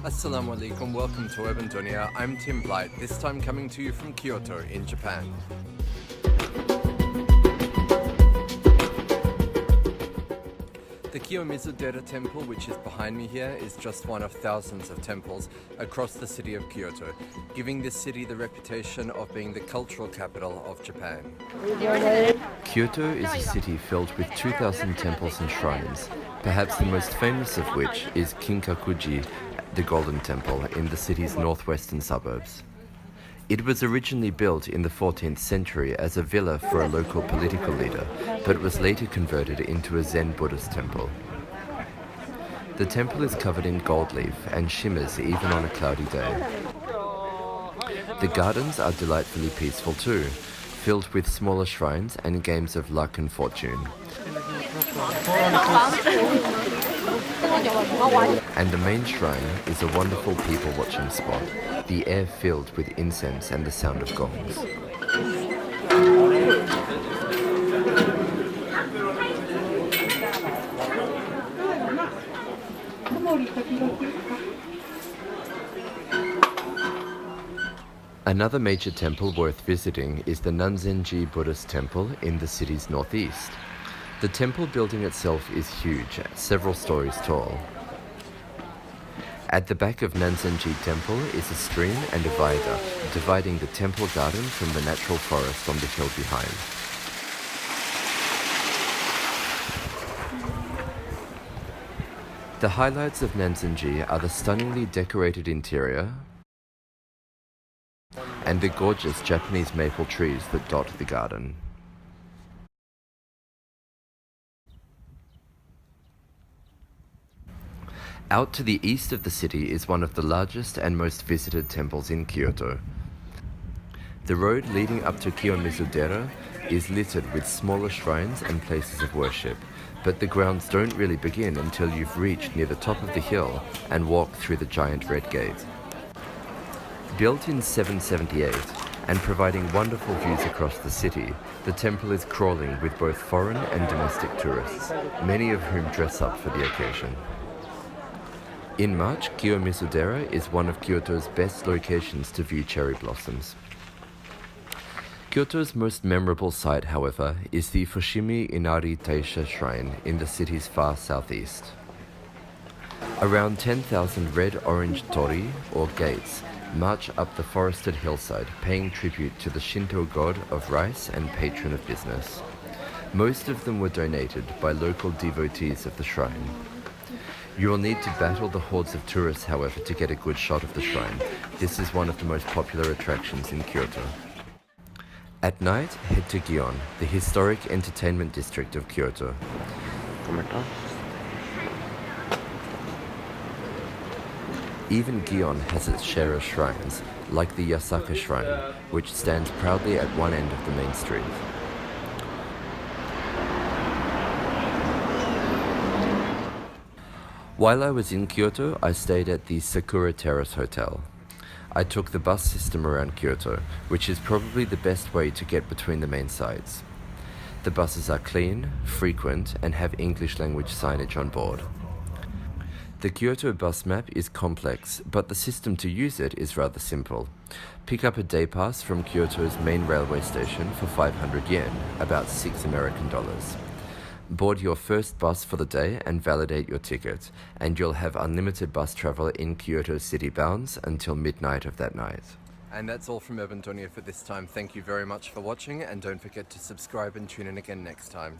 Assalamu alaikum, welcome to Urban Dunya. I'm Tim Blight, this time coming to you from Kyoto in Japan. The Kiyomizu-dera temple, which is behind me here, is just one of thousands of temples across the city of Kyoto, giving this city the reputation of being the cultural capital of Japan. Kyoto is a city filled with 2,000 temples and shrines, perhaps the most famous of which is Kinkaku-ji, the Golden Temple, in the city's northwestern suburbs. It was originally built in the 14th century as a villa for a local political leader, but was later converted into a Zen Buddhist temple. The temple is covered in gold leaf and shimmers even on a cloudy day. The gardens are delightfully peaceful too, filled with smaller shrines and games of luck and fortune. And the main shrine is a wonderful people-watching spot, the air filled with incense and the sound of gongs. Another major temple worth visiting is the Nanzen-ji Buddhist temple in the city's northeast. The temple building itself is huge, several stories tall. At the back of Nanzen-ji temple is a stream and a viaduct, dividing the temple garden from the natural forest on the hill behind. The highlights of Nanzen-ji are the stunningly decorated interior and the gorgeous Japanese maple trees that dot the garden. Out to the east of the city is one of the largest and most visited temples in Kyoto. The road leading up to Kiyomizu-dera is littered with smaller shrines and places of worship, but the grounds don't really begin until you've reached near the top of the hill and walked through the giant red gate. Built in 778 and providing wonderful views across the city, the temple is crawling with both foreign and domestic tourists, many of whom dress up for the occasion. In March, Kiyomizu-dera is one of Kyoto's best locations to view cherry blossoms. Kyoto's most memorable site, however, is the Fushimi Inari Taisha Shrine in the city's far southeast. Around 10,000 red-orange tori, or gates, march up the forested hillside, paying tribute to the Shinto god of rice and patron of business. Most of them were donated by local devotees of the shrine. You will need to battle the hordes of tourists, however, to get a good shot of the shrine. This is one of the most popular attractions in Kyoto. At night, head to Gion, the historic entertainment district of Kyoto. Even Gion has its share of shrines, like the Yasaka Shrine, which stands proudly at one end of the main street. While I was in Kyoto, I stayed at the Sakura Terrace Hotel. I took the bus system around Kyoto, which is probably the best way to get between the main sites. The buses are clean, frequent, and have English language signage on board. The Kyoto bus map is complex, but the system to use it is rather simple. Pick up a day pass from Kyoto's main railway station for 500 yen, about $6 American. Board your first bus for the day and validate your ticket, and you'll have unlimited bus travel in Kyoto city bounds until midnight of that night. And that's all from Urban Dunya for this time. Thank you very much for watching, and don't forget to subscribe and tune in again next time.